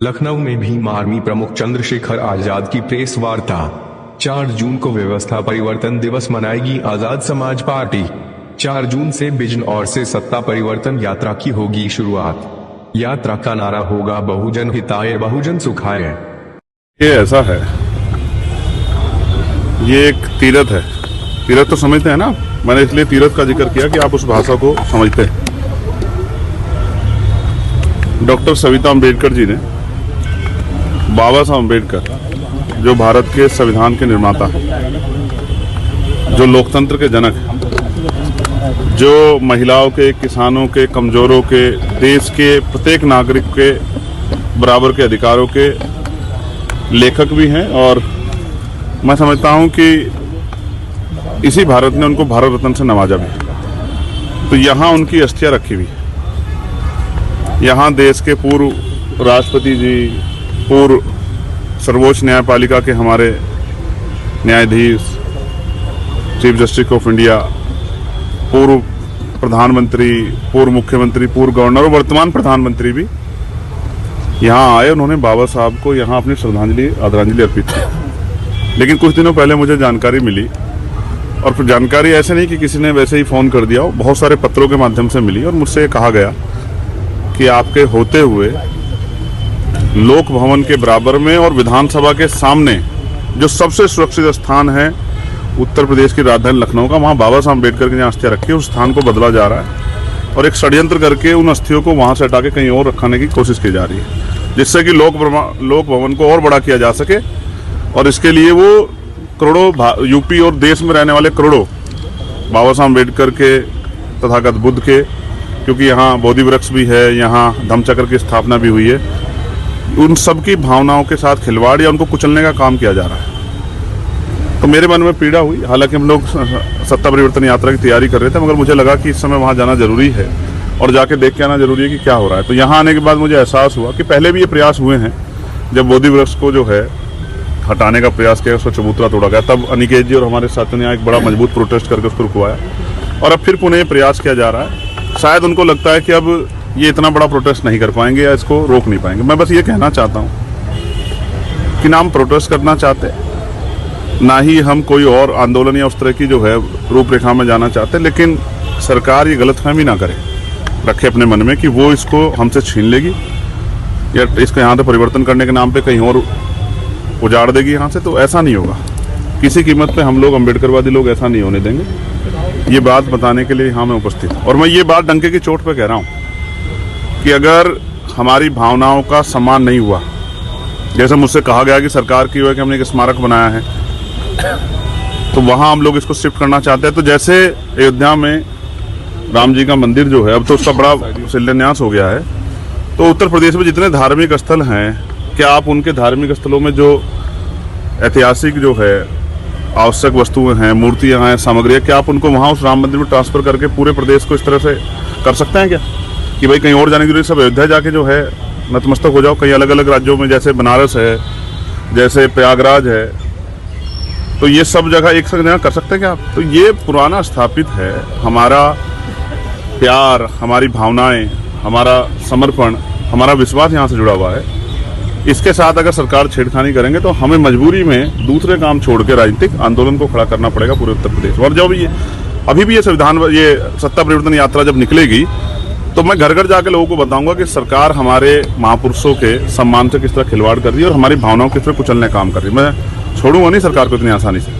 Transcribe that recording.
लखनऊ में भीम आर्मी प्रमुख चंद्रशेखर आजाद की प्रेस वार्ता। 4 जून को व्यवस्था परिवर्तन दिवस मनाएगी आजाद समाज पार्टी। 4 जून से बिजनौर से सत्ता परिवर्तन यात्रा की होगी शुरुआत। यात्रा का नारा होगा बहुजन हिताय बहुजन सुखाय। ये ऐसा है, ये एक तीरथ है। तीरथ तो समझते हैं ना, मैंने इसलिए तीरथ का जिक्र किया कि आप उस भाषा को समझते हैं। डॉक्टर सविता अम्बेडकर जी ने, बाबा साहब अम्बेडकर जो भारत के संविधान के निर्माता हैं, जो लोकतंत्र के जनक हैं, जो महिलाओं के, किसानों के, कमजोरों के, देश के प्रत्येक नागरिक के बराबर के अधिकारों के लेखक भी हैं। और मैं समझता हूं कि इसी भारत ने उनको भारत रत्न से नवाजा भी। तो यहाँ उनकी अस्थियां रखी हुई है। यहाँ देश के पूर्व राष्ट्रपति जी, पूर्व सर्वोच्च न्यायपालिका के हमारे न्यायाधीश, चीफ जस्टिस ऑफ इंडिया, पूर्व प्रधानमंत्री, पूर्व मुख्यमंत्री, पूर्व गवर्नर और वर्तमान प्रधानमंत्री भी यहाँ आए। उन्होंने बाबा साहब को यहाँ अपनी आदरांजलि अर्पित की। लेकिन कुछ दिनों पहले मुझे जानकारी मिली, और फिर जानकारी ऐसे नहीं कि किसी ने वैसे ही फ़ोन कर दिया, बहुत सारे पत्रों के माध्यम से मिली, और मुझसे कहा गया कि आपके होते हुए लोक भवन के बराबर में और विधानसभा के सामने जो सबसे सुरक्षित स्थान है उत्तर प्रदेश की राजधानी लखनऊ का, वहाँ बाबा साहब अम्बेडकर की अस्थियां रखी है, उस स्थान को बदला जा रहा है और एक षड्यंत्र करके उन अस्थियों को वहाँ से हटा के कहीं और रखने की कोशिश की जा रही है, जिससे कि लोक भवन को और बड़ा किया जा सके। और इसके लिए वो करोड़ों यूपी और देश में रहने वाले करोड़ों बाबा साहब अम्बेडकर के, तथागत बुद्ध के, क्योंकि यहाँ बोधि वृक्ष भी है, यहाँ धम्मचक्र की स्थापना भी हुई है, उन सब की भावनाओं के साथ खिलवाड़ या उनको कुचलने का काम किया जा रहा है। तो मेरे मन में पीड़ा हुई। हालांकि हम लोग सत्ता परिवर्तन यात्रा की तैयारी कर रहे थे, मगर मुझे लगा कि इस समय वहाँ जाना जरूरी है और जाके देख के आना जरूरी है कि क्या हो रहा है। तो यहाँ आने के बाद मुझे एहसास हुआ कि पहले भी ये प्रयास हुए हैं। जब बोधि वृक्ष को जो है हटाने का प्रयास किया, उसका चबूतरा तोड़ा गया, तब अनिकेत जी और हमारे साथियों ने एक बड़ा मजबूत प्रोटेस्ट करके उसको रुकवाया, और अब फिर पुनः प्रयास किया जा रहा है। शायद उनको लगता है कि अब ये इतना बड़ा प्रोटेस्ट नहीं कर पाएंगे या इसको रोक नहीं पाएंगे। मैं बस ये कहना चाहता हूँ कि ना हम प्रोटेस्ट करना चाहते, ना ही हम कोई और आंदोलन या उस तरह की जो है रूपरेखा में जाना चाहते, लेकिन सरकार ये गलतफहमी ना करे, रखे अपने मन में कि वो इसको हमसे छीन लेगी या इसको यहाँ से परिवर्तन करने के नाम पे कहीं और उजाड़ देगी यहाँ से। तो ऐसा नहीं होगा, किसी कीमत पे हम लोग अम्बेडकरवादी लोग ऐसा नहीं होने देंगे। ये बात बताने के लिए यहाँ मैं उपस्थित हूँ, और मैं ये बात डंके की चोट पे कह रहा हूँ कि अगर हमारी भावनाओं का सम्मान नहीं हुआ, जैसे मुझसे कहा गया कि सरकार की वजह कि हमने एक स्मारक बनाया है, तो वहाँ हम लोग इसको शिफ्ट करना चाहते हैं। तो जैसे अयोध्या में राम जी का मंदिर जो है, अब तो उसका बड़ा शिलान्यास हो गया है, तो उत्तर प्रदेश में जितने धार्मिक स्थल हैं, क्या आप उनके धार्मिक स्थलों में जो ऐतिहासिक जो है आवश्यक वस्तुएं हैं, मूर्तियां हैं, सामग्री है, क्या आप उनको वहाँ उस राम मंदिर में ट्रांसफर करके पूरे प्रदेश को इस तरह से कर सकते हैं क्या कि भाई कहीं और जाने की जरूरत, सब अयोध्या जाके जो है नतमस्तक हो जाओ? कई अलग अलग राज्यों में, जैसे बनारस है, जैसे प्रयागराज है, तो ये सब जगह एक जगह कर सकते हैं क्या आप? तो ये पुराना स्थापित है, हमारा प्यार, हमारी भावनाएं, हमारा समर्पण, हमारा विश्वास यहाँ से जुड़ा हुआ है। इसके साथ अगर सरकार छेड़खानी करेंगे तो हमें मजबूरी में दूसरे काम छोड़ के राजनीतिक आंदोलन को खड़ा करना पड़ेगा पूरे उत्तर प्रदेश। और जब ये अभी भी ये सत्ता परिवर्तन यात्रा जब निकलेगी, तो मैं घर घर जाके लोगों को बताऊंगा कि सरकार हमारे महापुरुषों के सम्मान से किस तरह खिलवाड़ कर रही है और हमारी भावनाओं किस तरह कुचलने का काम कर रही है। मैं छोड़ूंगा नहीं सरकार को इतनी आसानी से।